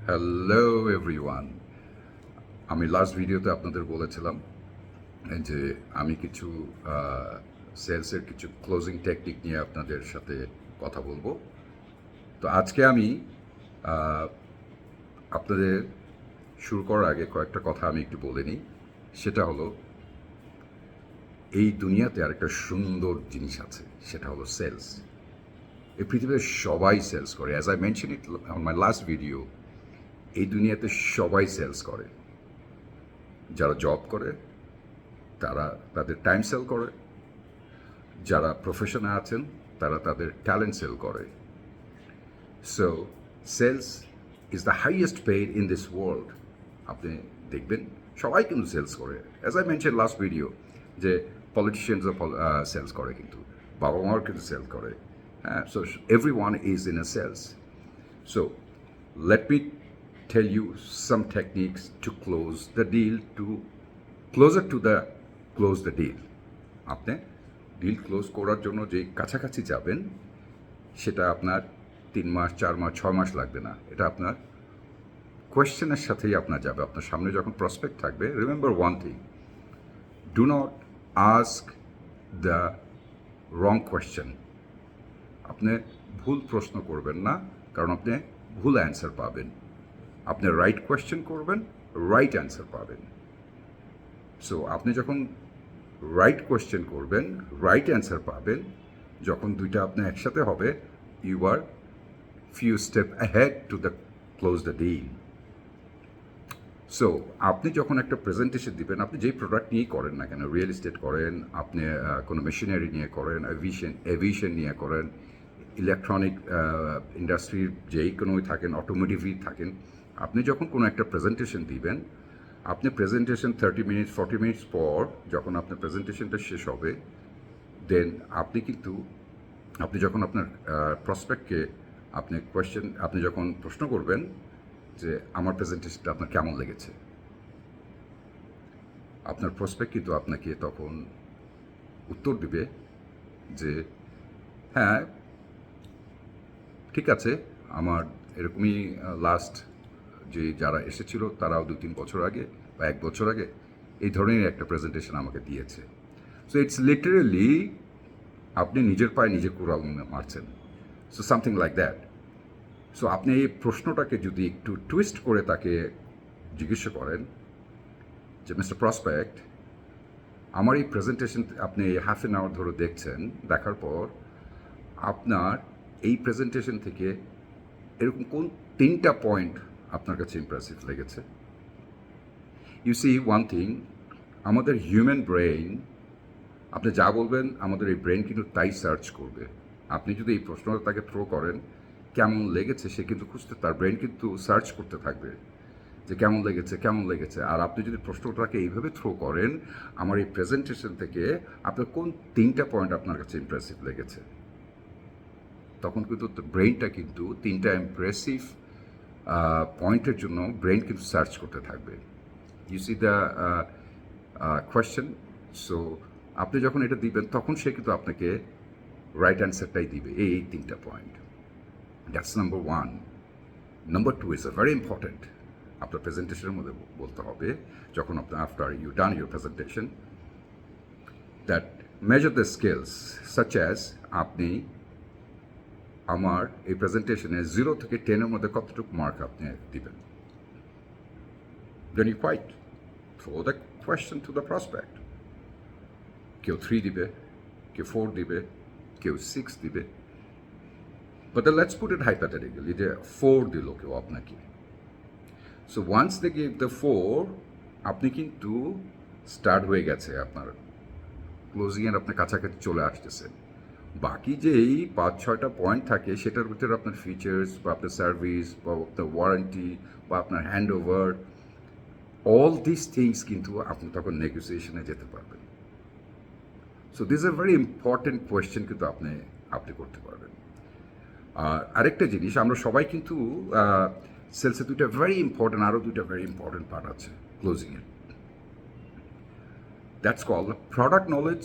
Hello everyone. আমি last ভিডিওতে আপনাদের বলেছিলাম যে আমি কিছু সেলসের কিছু ক্লোজিং টেকনিক নিয়ে আপনাদের সাথে কথা বলবো। তো আজকে আমি আহ, আপনাদের শুরু করার আগে কয়েকটা কথা আমি একটু বলে নিই। সেটা হলো, এই দুনিয়াতে আরেকটা সুন্দর জিনিস আছে, সেটা হলো সেলস। এই পৃথিবীতে সবাই সেলস করে, as I mention it on my last video. এই দুনিয়াতে সবাই সেলস করে। যারা জব করে তারা তাদের টাইম সেল করে, যারা প্রফেশনে আছেন তারা তাদের ট্যালেন্ট সেল করে। So sales is the highest paid in this world. আপনি দেখবেন সবাই কিন্তু সেলস করে, as I mention last video, যে পলিটিশিয়ানসও সেলস করে, কিন্তু বাবা মাও কিন্তু সেল করে। হ্যাঁ, so everyone is in a sales. So let me tell you some techniques to close the deal, to closer to the close the deal. আপনি ডিল ক্লোজ করার জন্য যে কাছাকাছি যাবেন, সেটা আপনার 3 মাস, 4 মাস, 6 মাস লাগবে না। এটা আপনার কোয়েশ্চেনের সাথেই আপনার যাবে। আপনার সামনে যখন প্রসপেক্ট থাকবে, remember one thing, do not ask the wrong question. আপনি ভুল প্রশ্ন করবেন না, কারণ আপনি ভুল অ্যান্সার পাবেন। আপনি রাইট কোয়েশ্চেন করবেন, রাইট অ্যান্সার পাবেন। সো আপনি যখন রাইট কোয়েশ্চেন করবেন, রাইট অ্যান্সার পাবেন, যখন দুইটা আপনার একসাথে হবে, you are few step ahead to the close the deal. So আপনি যখন একটা প্রেজেন্টেশন দিবেন, আপনি যেই প্রোডাক্ট নিয়েই করেন না কেন, রিয়েল এস্টেট করেন, আপনি কোনো মেশিনারি নিয়ে করেন, এভিয়েশন নিয়ে করেন, ইলেকট্রনিক ইন্ডাস্ট্রির যেই কোনোই থাকেন, অটোমোটিভই থাকেন, আপনি যখন কোনো একটা প্রেজেন্টেশন দিবেন, আপনি প্রেজেন্টেশন 30 মিনিটস 40 মিনিটস পর যখন আপনার প্রেজেন্টেশনটা শেষ হবে, দেন আপনি যখন আপনার প্রসপেক্টকে আপনি যখন প্রশ্ন করবেন যে আমার প্রেজেন্টেশনটা আপনার কেমন লেগেছে, আপনার প্রসপেক্ট কিন্তু আপনাকে তখন উত্তর দিবে যে হ্যাঁ, ঠিক আছে, আমার এরকমই লাস্ট যে যারা এসেছিল তারাও 2-3 বছর আগে বা 1 বছর আগে এই ধরনের একটা প্রেজেন্টেশন আমাকে দিয়েছে। সো ইটস লিটারেলি আপনি নিজের পায়ে নিজে কুড়াল মারছেন। So something like that. So আপনি এই প্রশ্নটাকে যদি একটু টুইস্ট করে তাকে জিজ্ঞাসা করেন যে মিস্টার প্রসপেক্ট, আমার এই প্রেজেন্টেশন আপনি হাফ অ্যান আওয়ার ধরে দেখছেন, দেখার পর আপনার এই প্রেজেন্টেশন থেকে এরকম কোন 3টা পয়েন্ট আপনার কাছে ইমপ্রেসিভ লেগেছে? ইউ সি ওয়ান থিং, আমাদের হিউম্যান ব্রেইন, আপনি যা বলবেন আমাদের এই ব্রেন কিন্তু তাই সার্চ করবে। আপনি যদি এই প্রশ্নটা তাকে থ্রো করেন কেমন লেগেছে, সে কিন্তু তার ব্রেন কিন্তু সার্চ করতে থাকবে যে কেমন লেগেছে কেমন লেগেছে। আর আপনি যদি প্রশ্নটাকে এইভাবে থ্রো করেন, আমার এই প্রেজেন্টেশন থেকে আপনার কোন 3টা পয়েন্ট আপনার কাছে ইমপ্রেসিভ লেগেছে, তখন কিন্তু ব্রেনটা কিন্তু 3টা ইমপ্রেসিভ পয়েন্টের জন্য ব্রেন কিন্তু সার্চ করতে থাকবে। You see the question. So আপনি যখন এটা দিবেন তখন সে কিন্তু আপনাকে রাইট অ্যান্সারটাই দিবে, এই 3টা point. That's number one. Number two is very important. আপনার প্রেজেন্টেশনের মধ্যে বলতে হবে, যখন আপনার after you done your presentation, that measure the skills such as, আপনি আমার এই প্রেজেন্টেশনে 0 থেকে 10-এর মধ্যে কতটুকু মার্ক আপনি দিবেন। Then you quite throw the question to the prospect. কেউ 3 দিবে, কেউ 4 দিবে, কেউ 6 দিবে। But then let's put it hypothetically, যে 4 দিল কেউ আপনাকে। So once they give the 4, আপনি কিন্তু স্টার্ট হয়ে গেছে, আপনার ক্লোজিংয়ের আপনার কাছাকাছি চলে আসতেছেন। বাকি যেই 5-6টা পয়েন্ট থাকে, সেটার ভিতরে আপনার ফিচার্স বা আপনার সার্ভিস বা আপনার ওয়ারেন্টি বা আপনার hand over, all this things কিন্তু আপনি তখন নেগোসিয়েশনে যেতে পারবেন। So this a very important question কিন্তু আপনি করতে পারবেন। আর আরেকটা জিনিস, আমরা সবাই কিন্তু সেলসে আরও 2টা ভেরি ইম্পর্টেন্ট পার্ট আছে ক্লোজিংয়ের। That's called product knowledge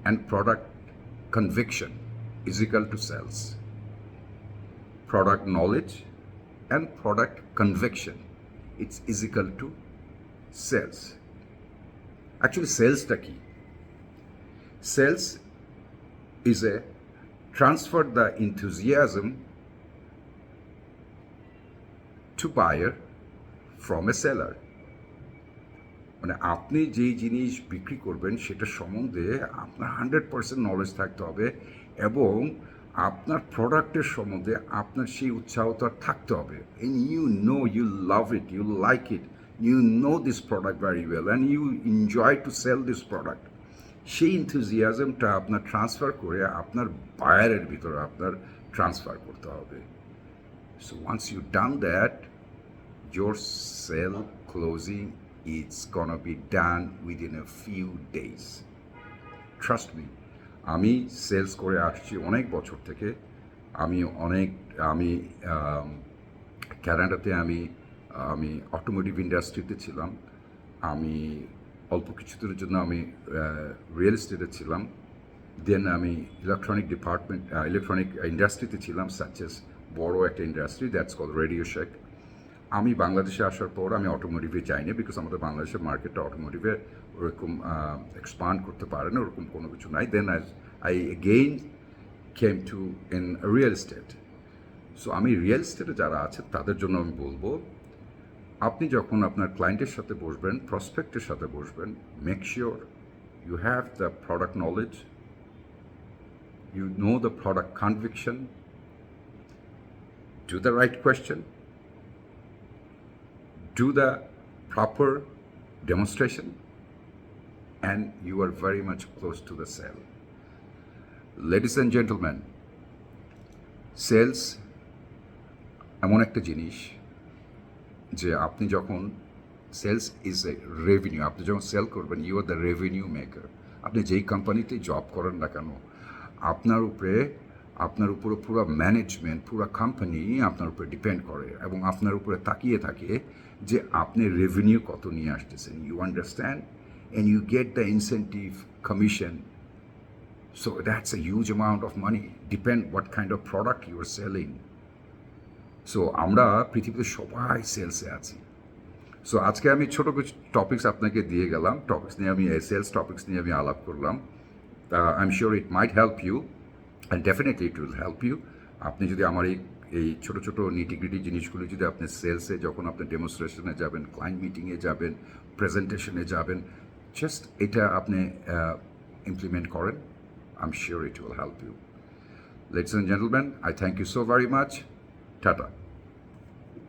and product conviction is equal to sales. Product knowledge and product conviction. It's is equal to sales. Actually, sales-টা কি? Sales is a transfer the enthusiasm to buyer from a seller. মানে আপনি যেই জিনিস বিক্রি করবেন সেটা সম্বন্ধে আপনার 100% নলেজ থাকতে হবে এবং আপনার প্রোডাক্টের সম্বন্ধে আপনার সেই উৎসাহটা থাকতে হবে and you love it, you like it, you know this product very well and you enjoy to sell this product. সেই ইনথুজিয়াজমটা আপনার ট্রান্সফার করে আপনার বায়ারের ভিতরে আপনার ট্রান্সফার করতে হবে. So once you've done that, your sale closing is gonna be done within a few days. Trust me, আমি সেলস করে আসছি অনেক বছর থেকে. আমি ক্যানাডাতে আমি অটোমোটিভ ইন্ডাস্ট্রিতে ছিলাম. আমি অল্প কিছুদিনের জন্য আমি রিয়েল এস্টেটে ছিলাম. দেন আমি ইলেকট্রনিক ইন্ডাস্ট্রিতে ছিলাম, সাচেস বড় একটা industry that's call radio shake. আমি বাংলাদেশে আসার পর আমি অটোমোটিভে যাইনি, বিকজ আমাদের বাংলাদেশের মার্কেটটা অটোমোটিভে ওরকম এক্সপান্ড করতে পারে না, ওরকম কোনো কিছু নাই. Then I again came to in real estate. So আমি রিয়েল এস্টেটে যারা আছে তাদের জন্য আমি বলবো, আপনি যখন আপনার ক্লায়েন্টের সাথে বসবেন, প্রসপেক্টের সাথে বসবেন, make sure you have the product knowledge, you know the product conviction, do the right question, do the proper demonstration, and you are very much close to the sale. Ladies and gentlemen, sales এমন একটা জিনিস যে আপনি যখন sales is a revenue, আপনি যখন sell করবেন you are the revenue maker. আপনি যেই কোম্পানিতে জব করেন না কেন, আপনার উপরে পুরো ম্যানেজমেন্ট, পুরো কোম্পানি আপনার উপরে ডিপেন্ড করে এবং আপনার উপরে তাকিয়ে থাকে যে আপনি রেভিনিউ কত নিয়ে আসতেছেন. You understand and you get the incentive commission. So that's a huge amount of money, depend what kind of product you are selling. সো আমরা পৃথিবীতে সবাই সেলসে আছি. সো আজকে আমি ছোটো কিছু টপিকস আপনাকে দিয়ে গেলাম, টপিকস নিয়ে আমি সেলস টপিকস নিয়ে আমি আলাপ করলাম. I am sure it might help you and definitely it will help you. আপনি যদি আমার এই ছোটো ছোটো নিটিগ্রিটি জিনিসগুলো যদি আপনি সেলসে যখন আপনি ডেমনস্ট্রেশনে যাবেন, ক্লায়েন্ট মিটিংয়ে যাবেন, প্রেজেন্টেশনে যাবেন, জাস্ট এটা আপনি ইমপ্লিমেন্ট করেন, I am sure it will help you. Ladies and gentlemen, I thank you so very much. Tata.